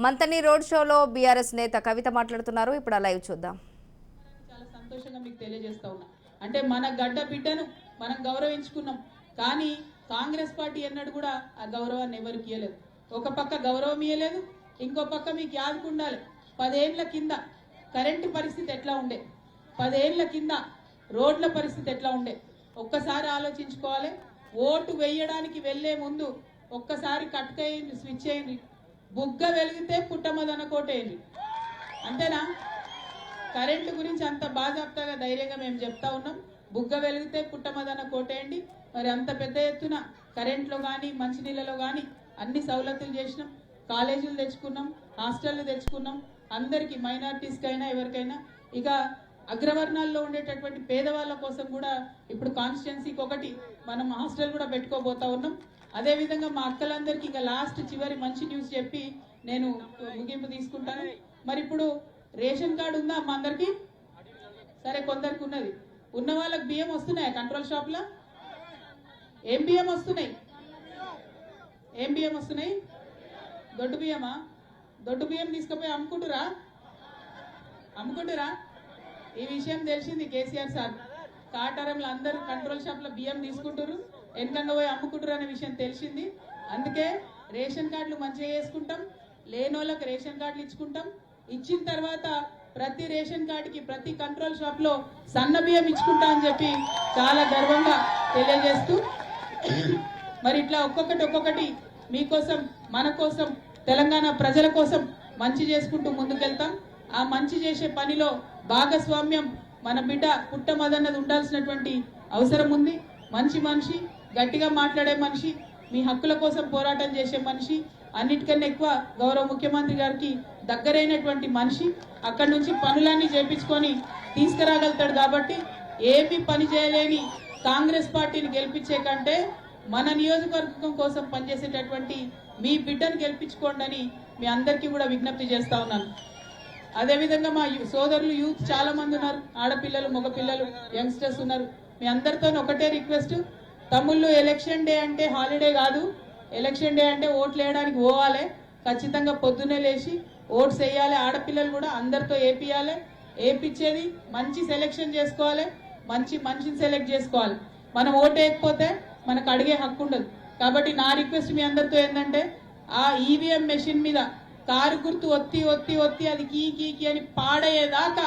Manthani road షోలో BRS నేత కవిత మాట్లాడుతున్నారు. ఇప్పుడు లైవ్ చూద్దాం. చాలా సంతోషంగా మీకు తెలియజేస్తా ఉన్నా. అంటే మన గడ్డ బిడ్డను మనం గౌరవించుకున్నాం, కానీ కాంగ్రెస్ పార్టీ ఎన్నడూ కూడా ఆ గౌరవాన్ని ఎవరికి ఇవ్వలేదు. ఒక పక్క గౌరవం ఇవ్వలేదు, ఇంకో పక్క మీకు యాదుకుండాలి 10 ఏళ్ల కింద కరెంటు పరిస్థితి ఎట్లా ఉండే, 10 ఏళ్ల కింద రోడ్ల పరిస్థితి ఎట్లా ఉండే ఒక్కసారి ఆలోచించుకోవాలి. ఓటు వేయడానికి వెళ్లే ముందు ఒక్కసారి కట్టుకేయండి, స్విచ్ చేయండి. బుగ్గ వెలిగితే పుట్టమదన కోటేయండి, అంతేనా? కరెంటు గురించి అంత బాజాప్తాగా ధైర్యంగా మేము చెప్తా ఉన్నాం. బుగ్గ వెలిగితే పుట్టమదన కోటేయండి. మరి అంత పెద్ద ఎత్తున కరెంట్లో కానీ మంచినీళ్ళలో కానీ అన్ని సౌలతులు చేసినాం, కాలేజీలు తెచ్చుకున్నాం, హాస్టళ్లు తెచ్చుకున్నాం. అందరికీ మైనారిటీస్కి అయినా ఎవరికైనా, ఇక అగ్రవర్ణాల్లో ఉండేటటువంటి పేదవాళ్ళ కోసం కూడా ఇప్పుడు కాన్స్టిట్యున్సీకి ఒకటి మనం హాస్టల్ కూడా పెట్టుకోబోతా ఉన్నాం. అదేవిధంగా మా అక్కలందరికీ ఇంకా లాస్ట్ చివరి మంచి న్యూస్ చెప్పి నేను ముగింపు తీసుకుంటాను. మరి ఇప్పుడు రేషన్ కార్డు ఉందా మా అందరికి? సరే, కొందరికి ఉన్నది. ఉన్న వాళ్ళకి బియ్యం వస్తున్నాయా కంట్రోల్ షాప్లో? ఏం బియ్యం వస్తున్నాయి? ఏం బియ్యం వస్తున్నాయి? దొడ్డు బియ్యమా? దొడ్డు బియ్యం తీసుకుపోయి అమ్ముకుంటురా? ఈ విషయం తెలిసింది కేసీఆర్ సార్. కాటారంలో అందరూ కంట్రోల్ షాప్లో బియ్యం తీసుకుంటారు, వెనకంగా పోయి అమ్ముకుంటారు అనే విషయం తెలిసింది. అందుకే రేషన్ కార్డులు మంచిగా వేసుకుంటాం, లేని వాళ్ళకి రేషన్ కార్డులు ఇచ్చుకుంటాం. ఇచ్చిన తర్వాత ప్రతి రేషన్ కార్డుకి ప్రతి కంట్రోల్ షాప్లో సన్న బియ్యం ఇచ్చుకుంటా అని చెప్పి చాలా గర్వంగా తెలియజేస్తూ, మరి ఇట్లా ఒక్కొక్కటి మీకోసం, మన కోసం, తెలంగాణ ప్రజల కోసం మంచి చేసుకుంటూ ముందుకెళ్తాం. ఆ మంచి చేసే పనిలో భాగస్వామ్యం మన బిడ్డ పుట్టమదన్నది ఉండాల్సినటువంటి అవసరం ఉంది. మంచి మనిషి, గట్టిగా మాట్లాడే మనిషి, మీ హక్కుల కోసం పోరాటం చేసే మనిషి, అన్నిటికన్నా ఎక్కువ గౌరవ ముఖ్యమంత్రి గారికి దగ్గరైనటువంటి మనిషి. అక్కడి నుంచి పనులన్నీ చేపించుకొని తీసుకురాగలుగుతాడు. కాబట్టి ఏమి పని చేయలేని కాంగ్రెస్ పార్టీని గెలిపించే కంటే మన నియోజకవర్గం కోసం పనిచేసేటటువంటి మీ బిడ్డను గెలిపించుకోండి అని మీ అందరికీ కూడా విజ్ఞప్తి చేస్తా ఉన్నాను. అదేవిధంగా మా సోదరులు యూత్ చాలా మంది ఉన్నారు, ఆడపిల్లలు, మగపిల్లలు, యంగ్స్టర్స్ ఉన్నారు. మీ అందరితో ఒకటే రిక్వెస్ట్, తమ్ముళ్ళు, ఎలక్షన్ డే అంటే హాలిడే కాదు. ఎలక్షన్ డే అంటే ఓట్లు వేయడానికి పోవాలి, ఖచ్చితంగా పొద్దున్నే లేచి ఓట్స్ వేయాలి. ఆడపిల్లలు కూడా అందరితో ఏపియాలి. ఏపిచ్చేది మంచి సెలెక్షన్ చేసుకోవాలి, మనిషిని సెలెక్ట్ చేసుకోవాలి. మనం ఓటు వేయకపోతే మనకు అడిగే హక్కు ఉండదు. కాబట్టి నా రిక్వెస్ట్ మీ అందరితో ఏంటంటే, ఆ ఈవీఎం మెషిన్ మీద కారు గుర్తు ఒత్తి అది కీ అని పాడయ్యేదాకా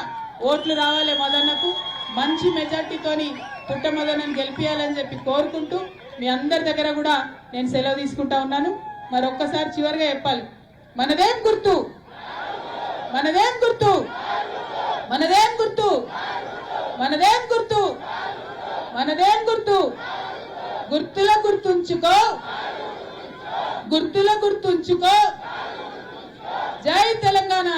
ఓట్లు రావాలి మదన్నకు. మంచి మెజార్టీతోని పుట్టమదన్నని గెలిపియాలని చెప్పి కోరుకుంటూ మీ అందరి దగ్గర కూడా నేను సెలవు తీసుకుంటా ఉన్నాను. మరి ఒక్కసారి చివరిగా చెప్పాలి, మనదేం గుర్తు? మనదేం గుర్తు? మనదేం గుర్తు? మనదేం గుర్తు? మనదేం గుర్తు? గుర్తుల గుర్తుంచుకో, గుర్తుల గుర్తుంచుకో. జై తెలంగాణ.